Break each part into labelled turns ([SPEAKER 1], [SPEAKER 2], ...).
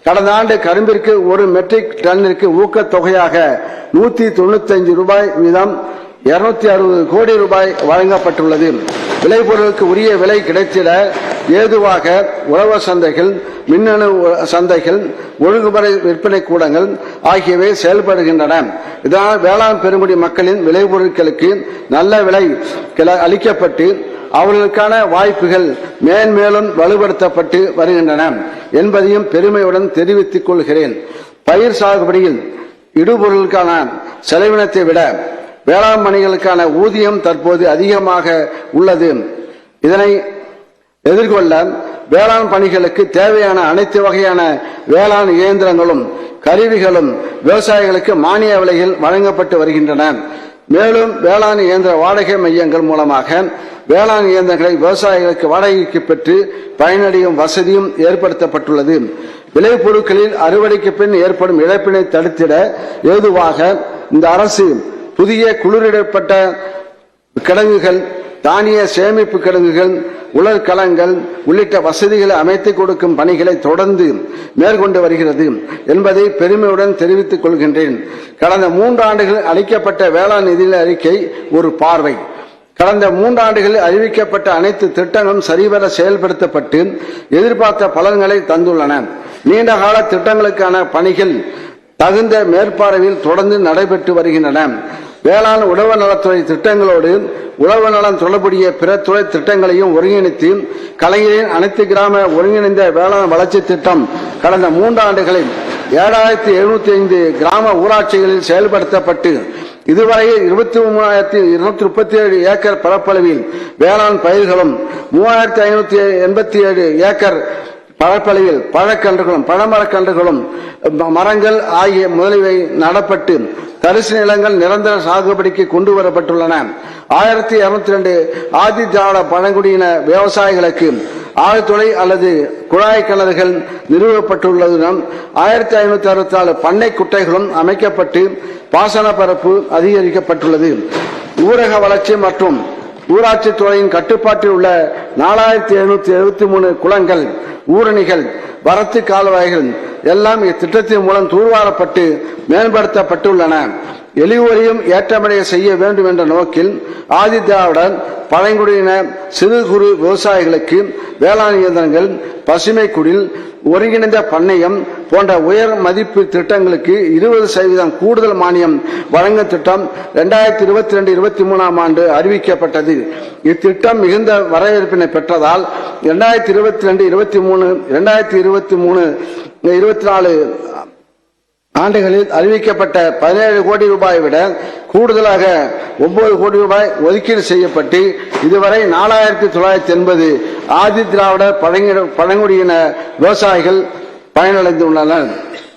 [SPEAKER 1] கடந்த ஆண்டு கரும்பிற்கு ஒரு மெட்ரிக் டன்னிற்கு ஊக்கத்தொகையாக 195 ரூபாய் வீதம் 260 கோடி ரூபாய் வழங்கப்பட்டுள்ளது. விளைபொருளுக்கு உரிய விலை கிடைத்திட ஏதுவாக உழவர் சந்தைகள், மின்னணு சந்தைகள், ஒழுங்குமுறை விற்பனை கூடங்கள் ஆகியவை செயல்படுகின்றன. இதனால் வேளாண் பெருங்குடி மக்களின் விளைபொருட்களுக்கு நல்ல விலை அளிக்கப்பட்டு அவர்களுக்கான வாய்ப்புகள் மேன்மேலும் வலுப்படுத்தப்பட்டு வருகின்றன என்பதையும் பெருமையுடன் தெரிவித்துக் கொள்கிறேன். பயிர் சாகுபடியில் இடுபொருளுக்கான செலவினத்தை விட வேளாண் பணிகளுக்கான ஊதியம் தற்போது அதிகமாக உள்ளது. இதனை எதிர்கொள்ள வேளாண் பணிகளுக்கு தேவையான அனைத்து வகையான வேளாண் இயந்திரங்களும் கருவிகளும் விவசாயிகளுக்கு மானிய விலையில் வழங்கப்பட்டு வருகின்றன. மேலும் வேளாண் இயந்திர வாடகை மையங்கள் மூலமாக வேளாண் இயந்திரங்களை விவசாயிகளுக்கு வாடகைக்கு பெற்று பயனடையும் வசதியும் ஏற்படுத்தப்பட்டுள்ளது. விளைபொருட்களில் அறுவடைக்கு பின் ஏற்படும் இழப்பினை தடுத்திட ஏதுவாக இந்த அரசு புதிய குளிரிடப்பட்ட கிடங்குகள், தானிய சேமிப்பு கிடங்குகள், உலர்களங்கள் உள்ளிட்ட வசதிகளை அமைத்துக் கொடுக்கும் பணிகளை தொடர்ந்து மேற்கொண்டு வருகிறது என்பதை பெருமையுடன் தெரிவித்துக் கொள்கின்றேன். கடந்த 3 ஆண்டுகளில் அளிக்கப்பட்ட வேளாண் நிதி அறிக்கை ஒரு பார்வை. கடந்த 3 ஆண்டுகளில் அறிவிக்கப்பட்ட அனைத்து திட்டங்களும் சரிவர செயல்படுத்தப்பட்டு எதிர்பார்த்த பலன்களை தந்துள்ளன. நீண்டகால திட்டங்களுக்கான பணிகள் தகுந்த மேற்பார்வையில் தொடர்ந்து நடைபெற்று வருகின்றன. வேளாண் உழவு நலத்துறை திட்டங்களோடு உழவு நலம் தொடர்புடைய பிற துறை திட்டங்களையும் ஒருங்கிணைத்து கலைஞரின் அனைத்து கிராம ஒருங்கிணைந்த வேளாண் வளர்ச்சி திட்டம் கடந்த 3 ஆண்டுகளில் 7705 கிராம ஊராட்சிகளில் செயல்படுத்தப்பட்டு இதுவரை 23,237 ஏக்கர் பரப்பளவில் வேளாண் பயிர்களும் 3,587 ஏக்கர் பரப்பளவில் பழக்கன்றுகளும் பழமரக்கன்றுகளும் மரங்கள் ஆகிய முதலியவை நடப்பட்டு தரிசு நிலங்கள் நிரந்தர சாகுபடிக்கு கொண்டு வரப்பட்டுள்ளன. 1202 ஆதி திராவிட பழங்குடியின விவசாயிகளுக்கு ஆழ்துளை அல்லது குழாய் கிணறுகள் நிறுவப்பட்டுள்ளதுடன் 1564 பண்ணை குட்டைகளும் அமைக்கப்பட்டு பாசன பரப்பு அதிகரிக்கப்பட்டுள்ளது. ஊரக வளர்ச்சி மற்றும் ஊராட்சி துறையின் கட்டுப்பாட்டில் உள்ள 4773 குளங்கள், ஊரணிகள், வரத்து கால்வாய்கள் எல்லாம் இத்திட்டத்தின் மூலம் தூர்வாரப்பட்டு மேம்படுத்தப்பட்டுள்ளன. எளியோரையும் ஏற்றமடைய செய்ய வேண்டும் என்ற நோக்கில் ஆதி திராவிடர் பழங்குடியின சிறு குறு விவசாயிகளுக்கு வேளாண் இயந்திரங்கள், பசுமை குடில், ஒருங்கிணைந்த பண்ணையம் போன்ற உயர் மதிப்பு திட்டங்களுக்கு 20% கூடுதல் மானியம் வழங்கும் திட்டம் 2022-23 ஆண்டு அறிவிக்கப்பட்டது. இத்திட்டம் மிகுந்த வரவேற்பினை பெற்றதால் 2022-23, 2023-24 ஆண்டுகளில் அறிவிக்கப்பட்ட 17 கோடி ரூபாய் விட கூடுதலாக 9 கோடி ரூபாய் ஒதுக்கீடு செய்யப்பட்டு இதுவரை 4980 ஆதி திராவிட பழங்குடியின விவசாயிகள் பயனடைந்துள்ளனர்.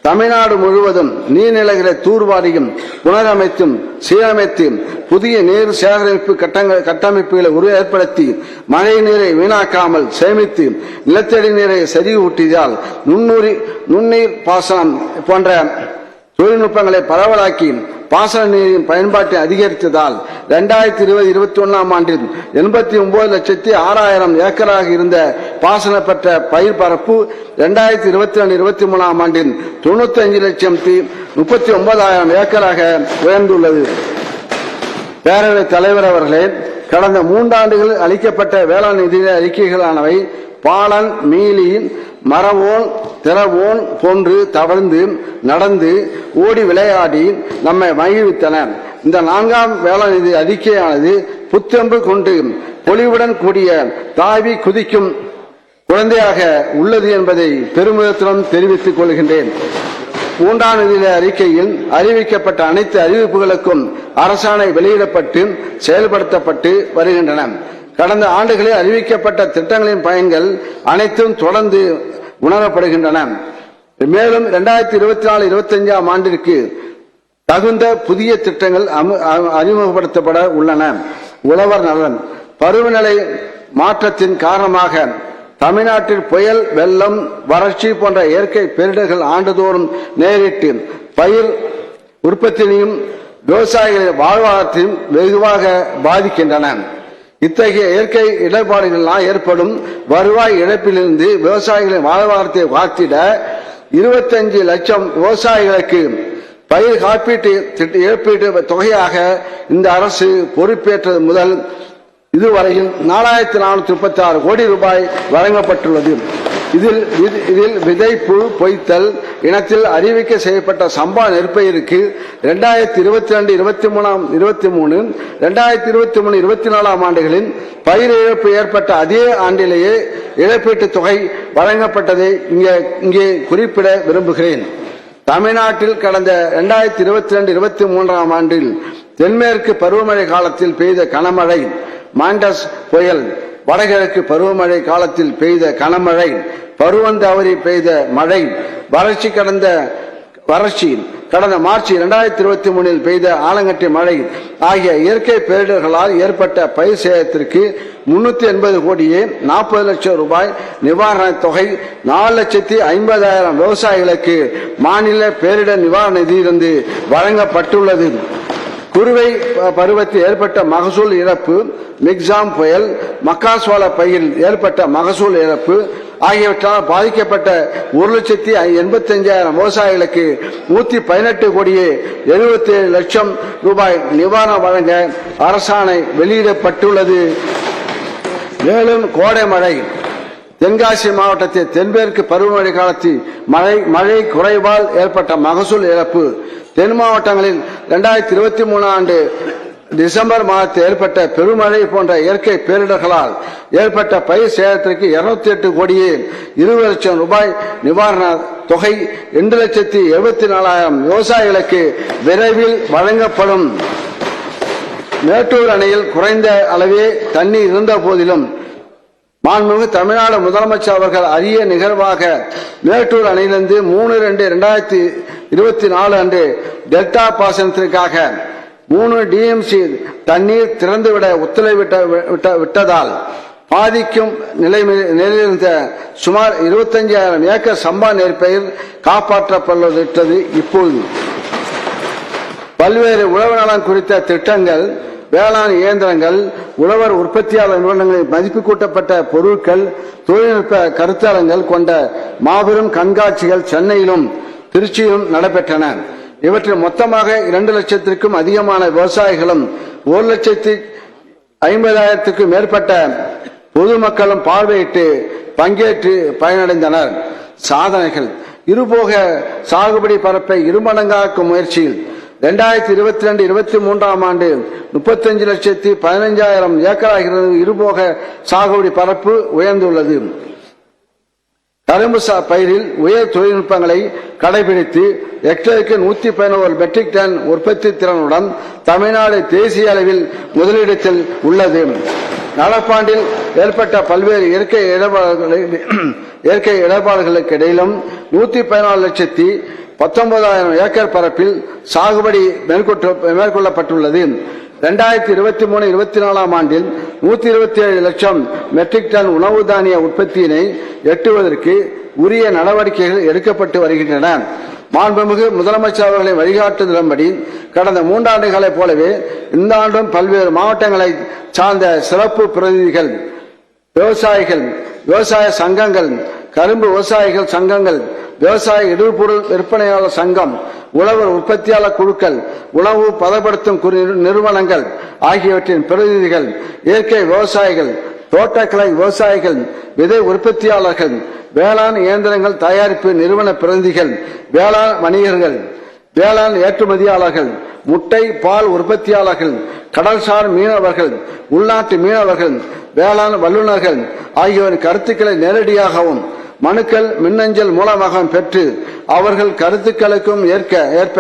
[SPEAKER 1] தமிழ்நாடு முழுவதும் நீர்நிலைகளை தூர்வாரியும் புனரமைத்தும் சீரமைத்து புதிய நீர் சேகரிப்பு கட்டமைப்புகளை ஏற்படுத்தி மழை நீரை வீணாக்காமல் சேமித்து நிலத்தடி நீரை செறிவூட்டியதால் நுண்ணீர் பாசனம் போன்ற தொழில்நுட்பங்களை பரவலாக்கி பாசன நீரின் பயன்பாட்டை அதிகரித்ததால் 2020-21 ஆண்டில் 89,06,000 ஏக்கராக இருந்த பாசன பெற்ற பயிர் பரப்பு 2022-23 ஆண்டில் 95,39,000 ஏக்கராக உயர்ந்துள்ளது. பேரவைத் தலைவர் அவர்களே, கடந்த 3 ஆண்டுகளில் அளிக்கப்பட்ட வேளாண் நிதி அறிக்கைகளானவை பாலன், மீலி, மரவோன், திறவோன் போன்று தவழ்ந்து நடந்து ஓடி விளையாடி நம்மை மகிழ்வித்தன. இந்த 4ஆம் வேளாண் நிதி அறிக்கையானது புத்தெம்பு கொண்டு பொலிவுடன் கூடிய தாவி குதிக்கும் குழந்தையாக உள்ளது என்பதை பெருமிதத்துடன் தெரிவித்துக் கொள்கின்றேன். 3ஆம் நிதி அறிக்கையில் அறிவிக்கப்பட்ட அனைத்து அறிவிப்புகளுக்கும் அரசாணை வெளியிடப்பட்டு செயல்படுத்தப்பட்டு வருகின்றன. கடந்த ஆண்டுகளில் அறிவிக்கப்பட்ட திட்டங்களின் பயன்கள் அனைத்தும் தொடர்ந்து உணரப்படுகின்றன. மேலும் 2024-25 ஆண்டிற்கு தகுந்த புதிய திட்டங்கள் அறிமுகப்படுத்தப்பட உள்ளன. உழவர் நலன். பருவநிலை மாற்றத்தின் காரணமாக தமிழ்நாட்டில் புயல், வெள்ளம், வறட்சி போன்ற இயற்கை பேரிடர்கள் ஆண்டுதோறும் நேரிட்டு பயிர் உற்பத்தியையும் விவசாயிகளின் வாழ்வாதாரத்தையும் வெகுவாக பாதிக்கின்றன. இத்தகைய இயற்கை இடர்பாடுகளால் ஏற்படும் வருவாய் இழப்பிலிருந்து விவசாயிகளின் வாழ்வாதாரத்தை காத்திட 25 லட்சம் விவசாயிகளுக்கு பயிர் காப்பீட்டு இழப்பீட்டு தொகையாக இந்த அரசு பொறுப்பேற்றது முதல் இதுவரையில் 4436 கோடி ரூபாய் வழங்கப்பட்டுள்ளது. இதில் விதைப்பு பொய்த்தல் இனத்தில் அறிவிக்க செய்யப்பட்ட சம்பா நெற்பயிருக்கு 2022-23 2023-24 ஆண்டுகளில் பயிர் இழப்பு ஏற்பட்ட அதே ஆண்டிலேயே இழப்பீட்டு தொகை வழங்கப்பட்டதை இங்கே குறிப்பிட விரும்புகிறேன். தமிழ்நாட்டில் கடந்த 2022-23 ஆண்டில் தென்மேற்கு பருவமழை காலத்தில் பெய்த கனமழை, மாண்டஸ் புயல், வடகிழக்கு பருவமழை காலத்தில் பெய்த கனமழை, பருவந்தவறி பெய்த மழை, வறட்சி கடந்த மார்ச் 2023 பெய்த ஆலங்கட்டி மழை ஆகிய இயற்கை பேரிடர்களால் ஏற்பட்ட பயிர் சேதத்திற்கு 380 கோடியே 40 லட்சம் ரூபாய் நிவாரணத் தொகை 4,50,000 விவசாயிகளுக்கு மாநில பேரிடர் நிவாரண நிதியிலிருந்து வழங்கப்பட்டுள்ளது. குறுவை பருவத்தில் ஏற்பட்ட மகசூல் இழப்பு, மிக்ஸாம் புயல், மக்காசோள பயிரில் ஏற்பட்ட மகசூல் இழப்பு ஆகியவற்றால் பாதிக்கப்பட்ட 1,85,000 விவசாயிகளுக்கு 118 கோடியே 77 லட்சம் ரூபாய் நிவாரணம் வழங்க அரசாணை வெளியிடப்பட்டுள்ளது. மேலும் கோடை மழை, தென்காசி மாவட்டத்தில் தென்மேற்கு பருவமழை காலத்தில் மழை குறைவால் ஏற்பட்ட மகசூல் இழப்பு, தென் மாவட்டங்களில் 2023 ஆண்டு டிசம்பர் மாதத்தில் ஏற்பட்ட பெருமழை போன்ற இயற்கை பேரிடர்களால் ஏற்பட்ட பயிர் சேதத்திற்கு 208 கோடியே 20 லட்சம் ரூபாய் நிவாரண தொகை 2,74,000 விவசாயிகளுக்கு விரைவில் வழங்கப்படும். மேட்டூர் அணையில் குறைந்த அளவே தண்ணீர் இருந்த போதிலும் மாண்புமிகு தமிழ்நாடு முதலமைச்சர் அவர்கள் அரிய நிகழ்வாக மேட்டூர் அணையிலிருந்து 3/2/2024 அன்று டெல்டா பாசனத்திற்காக 3 டிஎம்சி தண்ணீர் திறந்துவிட உத்தரவிட்டதால் பாதிக்கும் நிலையிலிருந்த சுமார் 25,000 ஏக்கர் சம்பா நெற்பயிர் காப்பாற்றப்பட்டுள்ளது. இப்போது பல்வேறு உழவு நலன் குறித்த திட்டங்கள், வேளாண் இயந்திரங்கள், உழவர் உற்பத்தியாளர் நிறுவனங்களில் மதிப்பு கூட்டப்பட்ட பொருட்கள், தொழில்நுட்ப கருத்தரங்கள் கொண்ட மாபெரும் கண்காட்சிகள் சென்னையிலும் திருச்சியிலும் நடைபெற்றன. இவற்றில் மொத்தமாக 2 லட்சத்திற்கும் அதிகமான விவசாயிகளும் 1,50,000க்கும் மேற்பட்ட பொதுமக்களும் பார்வையிட்டு பங்கேற்று பயனடைந்தனர். சாதனைகள்: இருபோக சாகுபடி பரப்பை இருமடங்காக்கும் முயற்சியில் 2022-23 ஆண்டு 35,15,000 ஏக்கராகிறது இருபோக சாகுபடி பரப்பு உயர்ந்துள்ளது. கரும்பு பயிரில் உயர் தொழில்நுட்பங்களை கடைபிடித்து ஹெக்டருக்கு 111 மெட்ரிக் டன் உற்பத்தி திறனுடன் தமிழ்நாடு தேசிய அளவில் முதலிடத்தில் உள்ளது. நடப்பாண்டில் ஏற்பட்ட பல்வேறு இயற்கை இடர்பாடுகளுக்கு இடையிலும் 114,19,000 ஏக்கர் பரப்பில் சாகுபடி மேற்கொள்ளப்பட்டுள்ளது. 2023-24 ஆண்டில் 127 லட்சம் மெட்ரிக் டன் உணவு தானிய உற்பத்தியினை எட்டுவதற்கு உரிய நடவடிக்கைகள் எடுக்கப்பட்டு வருகின்றன. மாண்புமிகு முதலமைச்சர் அவர்களின் வழிகாட்டுதலின்படி கடந்த 3 ஆண்டுகளைப் போலவே இந்த ஆண்டும் பல்வேறு மாவட்டங்களை சார்ந்த சிறப்பு பிரதிநிதிகள், விவசாயிகள், விவசாய சங்கங்கள், கரும்பு விவசாயிகள் சங்கங்கள், விவசாய இடுபொருள் விற்பனையாளர் சங்கம், உழவர் உற்பத்தியாளர் குழுக்கள், உணவு பதப்படுத்தும் நிறுவனங்கள் ஆகியவற்றின் பிரதிநிதிகள், இயற்கை விவசாயிகள், தோட்டக்கலை விவசாயிகள், விதை உற்பத்தியாளர்கள், வேளாண் இயந்திரங்கள் தயாரிப்பு நிறுவன பிரதிநிதிகள், வேளாண் வணிகர்கள், வேளாண் ஏற்றுமதியாளர்கள், முட்டை பால் உற்பத்தியாளர்கள், கடல்சார் மீனவர்கள், உள்நாட்டு மீனவர்கள், வேளாண் வல்லுநர்கள் ஆகியோரின் கருத்துக்களை நேரடியாகவும் மனுக்கள் மின்னஞ்சல் மூலமாக பெற்று அவர்கள் கருத்துக்களுக்கும் ஏற்ப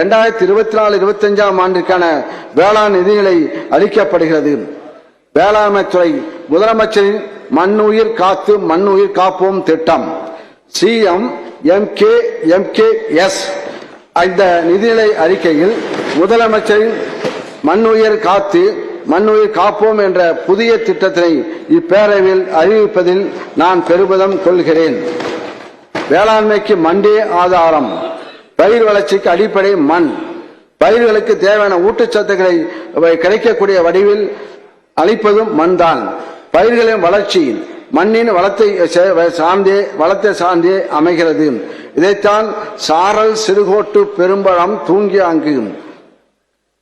[SPEAKER 1] 2024-25 ஆண்டிற்கான வேளாண் நிதிகளை அளிக்கப்படுகிறது. வேளாண்மை துறை முதலமைச்சரின் மண்ணுயிர் காத்து மண்ணுயிர் காப்போம் திட்டம் CMMKS இந்த நிதிநிலை அறிக்கையில் முதலமைச்சரின் மண்ணுயிர் காத்து மண்ணுயிர் காப்போம் என்ற புதிய திட்டத்தினை இப்பேரவையில் அறிவிப்பதில் நான் பெருமிதம் கொள்கிறேன். வேளாண்மைக்கு மண்டே ஆதாரம். பயிர் வளர்ச்சிக்கு அடிப்படை மண். பயிர்களுக்கு தேவையான ஊட்டச்சத்துக்களை கிடைக்கக்கூடிய வடிவில் அளிப்பதும் மண் தான். பயிர்களின் வளர்ச்சி மண்ணின் வளத்தை சார்ந்தே அமைகிறது. இதைத்தான் சாரல் சிறுகோட்டு பெரும்பழம் தூங்கியாங்கு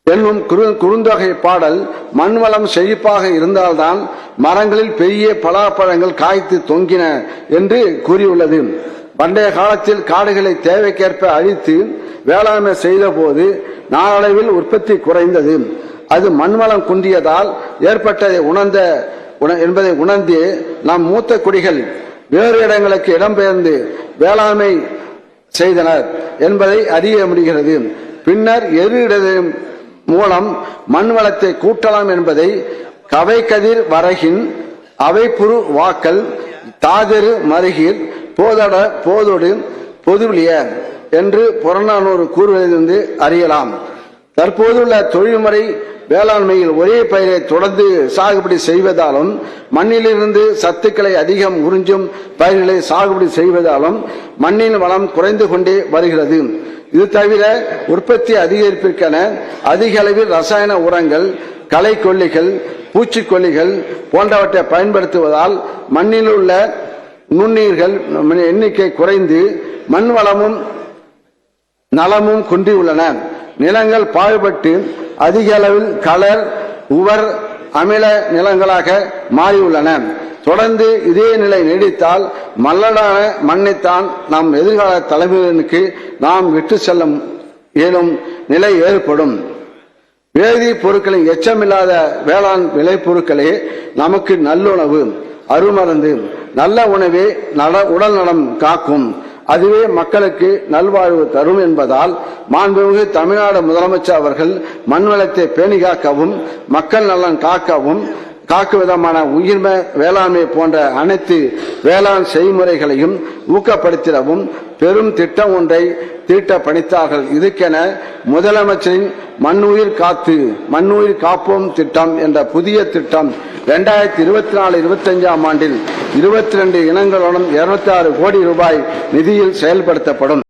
[SPEAKER 1] என்னும் குறுந்தொகை பாடல் மண்வளம் செழிப்பாக இருந்தால்தான் மரங்களில் பெரிய பலாப்பழங்கள் காய்த்து தொங்கின என்று கூறியுள்ளது. பண்டைய காலத்தில் காடுகளை தேவைக்கேற்ப அழித்து வேளாண்மை செய்த போது நாளடைவில் உற்பத்தி குறைந்தது. அது மண்வளம் குன்றியதால் ஏற்பட்டதை என்பதை உணர்ந்து நம் மூத்த குடிகள் வேறு இடங்களுக்கு இடம்பெயர்ந்து வேளாண்மை செய்தனர் என்பதை அறிய முடிகிறது. பின்னர் எரு மூலம் மண் வளத்தை கூட்டலாம் என்பதை கவை கதிர் வரகின் அவைப்புறு வாக்கல் தாதெரு மருகில் போதொடு பொதுவிலிய என்று புறநானூறு கூறுவதிலிருந்து அறியலாம். தற்போதுள்ள தொழில்முறை வேளாண்மையில் ஒரே பயிரை தொடர்ந்து சாகுபடி செய்வதாலும் மண்ணிலிருந்து சத்துக்களை அதிகம் உறிஞ்சும் பயிர்களை சாகுபடி செய்வதாலும் மண்ணின் வளம் குறைந்து கொண்டே வருகிறது. இது தவிர உற்பத்தி அதிகரிப்பிற்கென அதிக அளவில் ரசாயன உரங்கள், களைக்கொல்லிகள், பூச்சிக்கொல்லிகள் போன்றவற்றை பயன்படுத்துவதால் மண்ணில் உள்ள நுண்ணீர்கள் எண்ணிக்கை குறைந்து மண் வளமும் நலமும் குன்றியுள்ளன. நிலங்கள் பாழ்பட்டு அதிக அளவில் கலர் உவர் அமில நிலங்களாக மாறியுள்ளன. தொடர்ந்து இதே நிலை நீடித்தால் மல்லடான மண்ணைத்தான் நம் எதிர்கால தலைமுறையினருக்கு நாம் விட்டு செல்ல இயலும் நிலை ஏற்படும். வேதி பொருட்களின் எச்சமில்லாத வேளாண் விளைபொருட்களே நமக்கு நல்லுணவு, அருமருந்து. நல்ல உணவே உடல் நலம் காக்கும், அதுவே மக்களுக்கு நல்வாழ்வு தரும் என்பதால் மாண்புமிகு தமிழ்நாடு முதலமைச்சர் அவர்கள் மண்வளத்தை பேணி காக்கவும் மக்கள் நலன் காக்கும் விதமான உயிர்ம வேளாண்மை போன்ற அனைத்து வேளாண் செய்முறைகளையும் ஊக்கப்படுத்திடவும் பெரும் திட்டம் ஒன்றை தீட்ட பணித்தார்கள். இதுக்கென முதலமைச்சரின் மண்ணுயிர் காப்போம் திட்டம் என்ற புதிய திட்டம் 2024-25 ஆண்டில் 22 இனங்களுடன் 206 கோடி ரூபாய் நிதியில் செயல்படுத்தப்படும்.